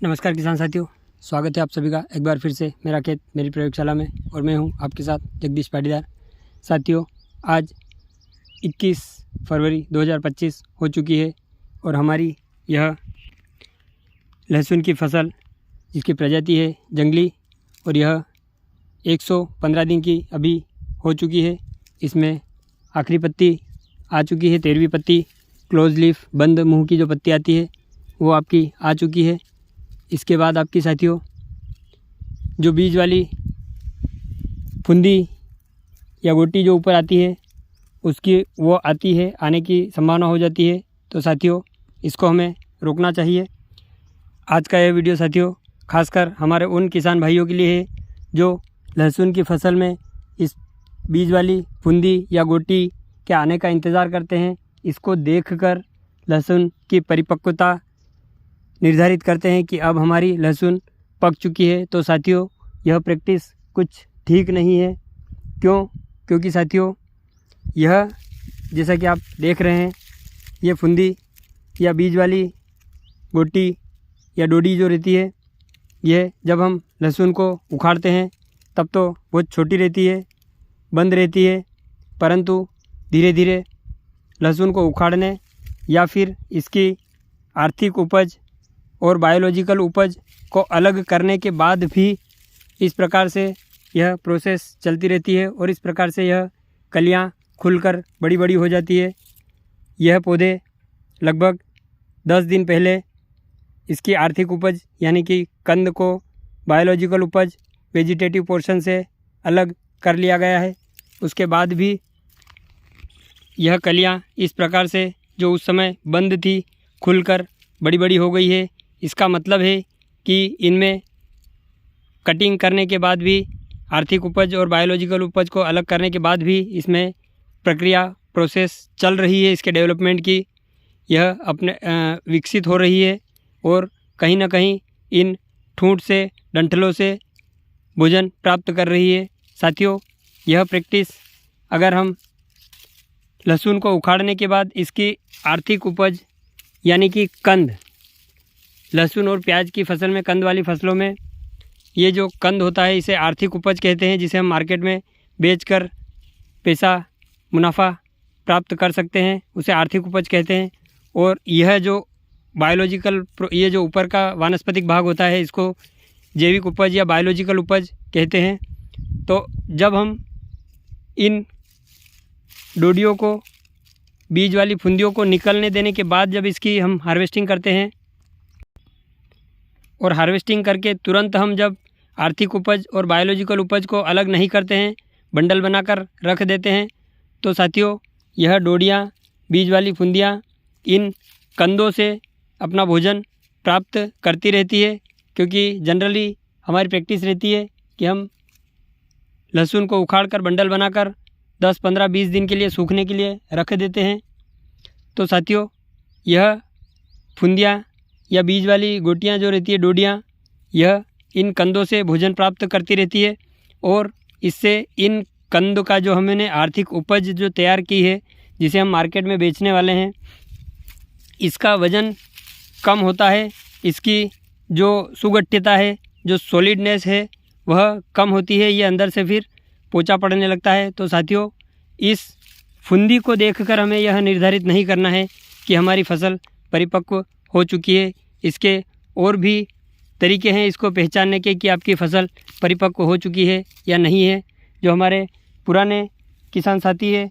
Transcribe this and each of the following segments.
नमस्कार किसान साथियों, स्वागत है आप सभी का एक बार फिर से मेरा खेत मेरी प्रयोगशाला में। और मैं हूं आपके साथ जगदीश पाटीदार। साथियों, आज 21 फरवरी 2025 हो चुकी है और हमारी यह लहसुन की फसल जिसकी प्रजाति है जंगली और यह 115 दिन की अभी हो चुकी है। इसमें आखिरी पत्ती आ चुकी है, 13वीं पत्ती क्लोज लीफ बंद मुंह की जो पत्ती आती है वो आपकी आ चुकी है। इसके बाद आपकी साथियों जो बीज वाली फुंदी या गोटी जो ऊपर आती है उसकी वो आती है, आने की संभावना हो जाती है। तो साथियों इसको हमें रोकना चाहिए। आज का यह वीडियो साथियों खासकर हमारे उन किसान भाइयों के लिए है जो लहसुन की फसल में इस बीज वाली फुंदी या गोटी के आने का इंतज़ार करते हैं। इसको देखकर लहसुन की परिपक्वता निर्धारित करते हैं कि अब हमारी लहसुन पक चुकी है। तो साथियों यह प्रैक्टिस कुछ ठीक नहीं है। क्योंकि साथियों यह जैसा कि आप देख रहे हैं, ये फुंदी या बीज वाली गोटी या डोडी जो रहती है, यह जब हम लहसुन को उखाड़ते हैं तब तो बहुत छोटी रहती है, बंद रहती है, परंतु धीरे धीरे लहसुन को उखाड़ने या फिर इसकी आर्थिक उपज और बायोलॉजिकल उपज को अलग करने के बाद भी इस प्रकार से यह प्रोसेस चलती रहती है और इस प्रकार से यह कलियां खुलकर बड़ी बड़ी हो जाती है। यह पौधे लगभग 10 दिन पहले इसकी आर्थिक उपज यानी कि कंद को बायोलॉजिकल उपज वेजिटेटिव पोर्शन से अलग कर लिया गया है। उसके बाद भी यह कलियां इस प्रकार से जो उस समय बंद थी खुलकर बड़ी बड़ी हो गई है। इसका मतलब है कि इनमें कटिंग करने के बाद भी आर्थिक उपज और बायोलॉजिकल उपज को अलग करने के बाद भी इसमें प्रक्रिया प्रोसेस चल रही है इसके डेवलपमेंट की। यह अपने विकसित हो रही है और कहीं ना कहीं इन ठूंठ से डंठलों से भोजन प्राप्त कर रही है। साथियों यह प्रैक्टिस अगर हम लहसुन को उखाड़ने के बाद इसकी आर्थिक उपज यानी कि कंद, लहसुन और प्याज की फसल में कंद वाली फसलों में ये जो कंद होता है इसे आर्थिक उपज कहते हैं, जिसे हम मार्केट में बेचकर पैसा मुनाफा प्राप्त कर सकते हैं, उसे आर्थिक उपज कहते हैं। और यह जो बायोलॉजिकल ये जो ऊपर का वानस्पतिक भाग होता है इसको जैविक उपज या बायोलॉजिकल उपज कहते हैं। तो जब हम इन डोडियों को, बीज वाली फुंदियों को निकलने देने के बाद जब इसकी हम हार्वेस्टिंग करते हैं और हार्वेस्टिंग करके तुरंत हम जब आर्थिक उपज और बायोलॉजिकल उपज को अलग नहीं करते हैं, बंडल बनाकर रख देते हैं, तो साथियों यह डोडियाँ, बीज वाली फुंदियाँ इन कंदों से अपना भोजन प्राप्त करती रहती है। क्योंकि जनरली हमारी प्रैक्टिस रहती है कि हम लहसुन को उखाड़कर बंडल बनाकर 10, 15, 20 दिन के लिए सूखने के लिए रख देते हैं। तो साथियों यह फुंदियाँ या बीज वाली गोटियाँ जो रहती है, डोडियाँ, यह इन कंदों से भोजन प्राप्त करती रहती है और इससे इन कंद का जो हमने आर्थिक उपज जो तैयार की है जिसे हम मार्केट में बेचने वाले हैं, इसका वज़न कम होता है, इसकी जो सुगठिता है, जो सॉलिडनेस है वह कम होती है, ये अंदर से फिर पोचा पड़ने लगता है। तो साथियों इस फुंदी को देखकर हमें यह निर्धारित नहीं करना है कि हमारी फसल परिपक्व हो चुकी है। इसके और भी तरीके हैं इसको पहचानने के कि आपकी फसल परिपक्व हो चुकी है या नहीं है। जो हमारे पुराने किसान साथी है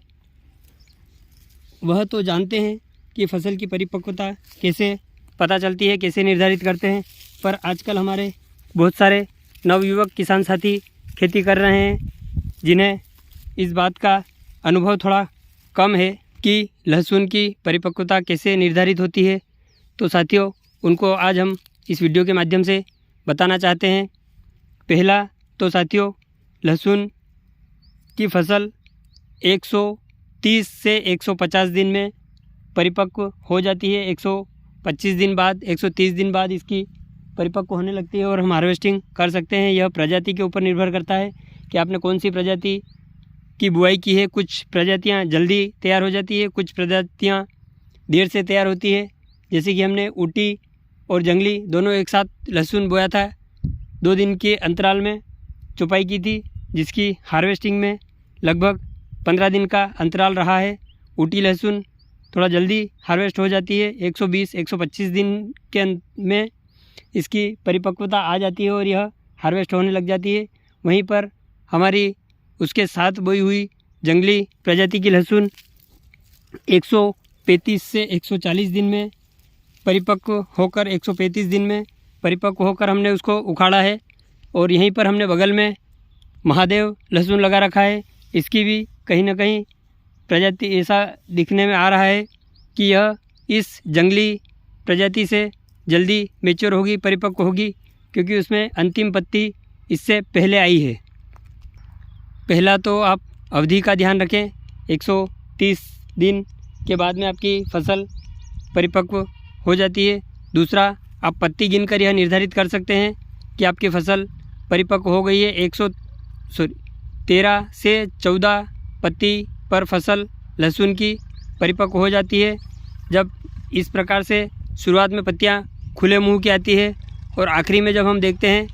वह तो जानते हैं कि फसल की परिपक्वता कैसे पता चलती है, कैसे निर्धारित करते हैं, पर आजकल हमारे बहुत सारे नवयुवक किसान साथी खेती कर रहे हैं जिन्हें इस बात का अनुभव थोड़ा कम है कि लहसुन की परिपक्वता कैसे निर्धारित होती है। तो साथियों उनको आज हम इस वीडियो के माध्यम से बताना चाहते हैं। पहला तो साथियों लहसुन की फसल 130 से 150 दिन में परिपक्व हो जाती है। 125 दिन बाद, 130 दिन बाद इसकी परिपक्व होने लगती है और हम हार्वेस्टिंग कर सकते हैं। यह प्रजाति के ऊपर निर्भर करता है कि आपने कौन सी प्रजाति की बुआई की है। कुछ प्रजातियां जल्दी तैयार हो जाती है, कुछ प्रजातियां देर से तैयार होती है। जैसे कि हमने ऊटी और जंगली दोनों एक साथ लहसुन बोया था। 2 दिन के अंतराल में चुपाई की थी, जिसकी हार्वेस्टिंग में लगभग 15 दिन का अंतराल रहा है। ऊटी लहसुन थोड़ा जल्दी हार्वेस्ट हो जाती है, 120-125 दिन के में इसकी परिपक्वता आ जाती है और यह हार्वेस्ट होने लग जाती है। वहीं पर हमारी उसके साथ बोई हुई जंगली प्रजाति की लहसुन 135 से 140 दिन में परिपक्व होकर 135 दिन में परिपक्व होकर हमने उसको उखाड़ा है। और यहीं पर हमने बगल में महादेव लहसुन लगा रखा है। इसकी भी कहीं ना कहीं प्रजाति ऐसा दिखने में आ रहा है कि यह इस जंगली प्रजाति से जल्दी मैच्योर होगी, परिपक्व होगी, क्योंकि उसमें अंतिम पत्ती इससे पहले आई है। पहला तो आप अवधि का ध्यान रखें, 130 दिन के बाद में आपकी फसल परिपक्व हो जाती है। दूसरा, आप पत्ती गिनकर यह निर्धारित कर सकते हैं कि आपकी फसल परिपक्व हो गई है। 13 से 14 पत्ती पर फसल लहसुन की परिपक्व हो जाती है। जब इस प्रकार से शुरुआत में पत्तियां खुले मुंह की आती है और आखिरी में जब हम देखते हैं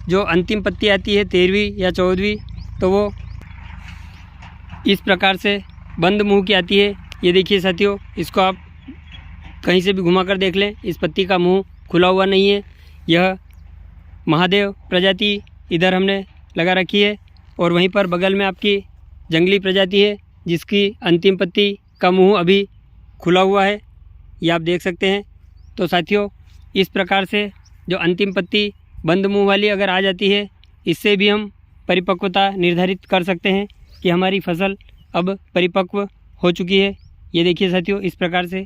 जो अंतिम पत्ती आती है 13वीं या 14वीं, तो वो इस प्रकार से बंद मुंह की आती है। ये देखिए साथियों, इसको आप कहीं से भी घुमाकर देख लें, इस पत्ती का मुंह खुला हुआ नहीं है। यह महादेव प्रजाति इधर हमने लगा रखी है और वहीं पर बगल में आपकी जंगली प्रजाति है जिसकी अंतिम पत्ती का मुंह अभी खुला हुआ है, ये आप देख सकते हैं। तो साथियों, इस प्रकार से जो अंतिम पत्ती बंद मुंह वाली अगर आ जाती है, इससे भी हम परिपक्वता निर्धारित कर सकते हैं कि हमारी फसल अब परिपक्व हो चुकी है। ये देखिए साथियों, इस प्रकार से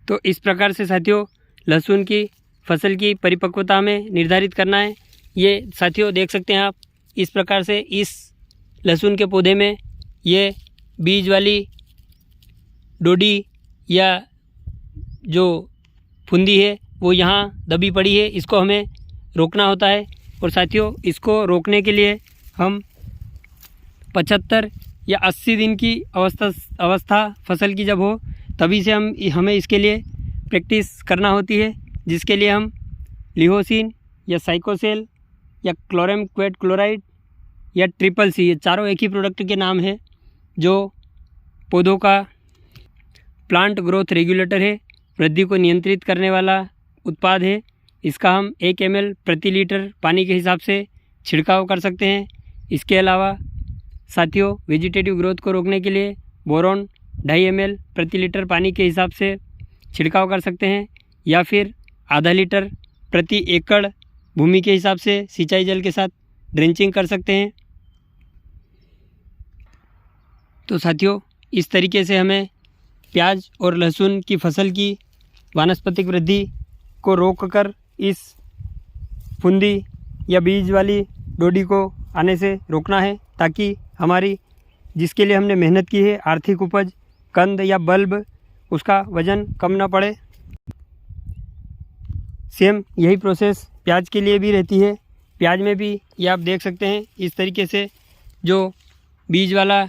तो इस प्रकार से साथियों लहसुन की फसल की परिपक्वता हमें निर्धारित करना है। ये साथियों देख सकते हैं आप, इस प्रकार से इस लहसुन के पौधे में ये बीज वाली डोडी या जो फुंदी है वो यहाँ दबी पड़ी है, इसको हमें रोकना होता है। और साथियों, इसको रोकने के लिए हम 75 या 80 दिन की अवस्था फसल की जब हो, तभी से हमें इसके लिए प्रैक्टिस करना होती है, जिसके लिए हम लिहोसिन या साइकोसेल या क्लोरेम क्वेट क्लोराइड या ट्रिपल सी, ये चारों एक ही प्रोडक्ट के नाम है, जो पौधों का प्लांट ग्रोथ रेगुलेटर है, वृद्धि को नियंत्रित करने वाला उत्पाद है। इसका हम 1 ml प्रति लीटर पानी के हिसाब से छिड़काव कर सकते हैं। इसके अलावा साथियों, वेजिटेटिव ग्रोथ को रोकने के लिए बोरॉन 2.5 ml प्रति लीटर पानी के हिसाब से छिड़काव कर सकते हैं, या फिर आधा लीटर प्रति एकड़ भूमि के हिसाब से सिंचाई जल के साथ ड्रेंचिंग कर सकते हैं। तो साथियों, इस तरीके से हमें प्याज और लहसुन की फसल की वानस्पतिक वृद्धि को रोककर इस फुंदी या बीज वाली डोडी को आने से रोकना है, ताकि हमारी जिसके लिए हमने मेहनत की है आर्थिक उपज, कंद या बल्ब, उसका वज़न कम ना पड़े। सेम यही प्रोसेस प्याज के लिए भी रहती है। प्याज में भी ये आप देख सकते हैं, इस तरीके से जो बीज वाला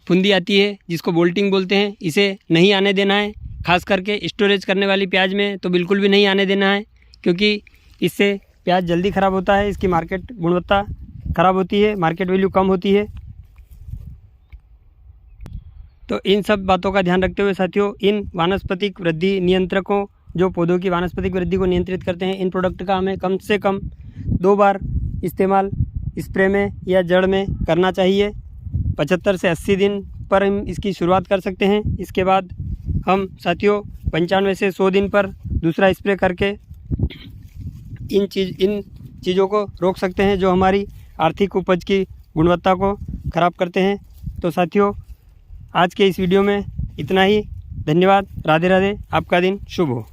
फुंदी आती है जिसको बोल्टिंग बोलते हैं, इसे नहीं आने देना है। खास करके स्टोरेज करने वाली प्याज में तो बिल्कुल भी नहीं आने देना है, क्योंकि इससे प्याज जल्दी ख़राब होता है, इसकी मार्केट गुणवत्ता ख़राब होती है, मार्केट वैल्यू कम होती है। तो इन सब बातों का ध्यान रखते हुए साथियों, इन वानस्पतिक वृद्धि नियंत्रकों जो पौधों की वानस्पतिक वृद्धि को नियंत्रित करते हैं, इन प्रोडक्ट का हमें कम से कम 2 बार इस्तेमाल स्प्रे में या जड़ में करना चाहिए। 75 से 80 दिन पर हम इसकी शुरुआत कर सकते हैं। इसके बाद हम साथियों 95 से 100 दिन पर दूसरा स्प्रे करके इन चीज़ों को रोक सकते हैं जो हमारी आर्थिक उपज की गुणवत्ता को ख़राब करते हैं। तो साथियों, आज के इस वीडियो में इतना ही। धन्यवाद। राधे राधे। आपका दिन शुभ हो।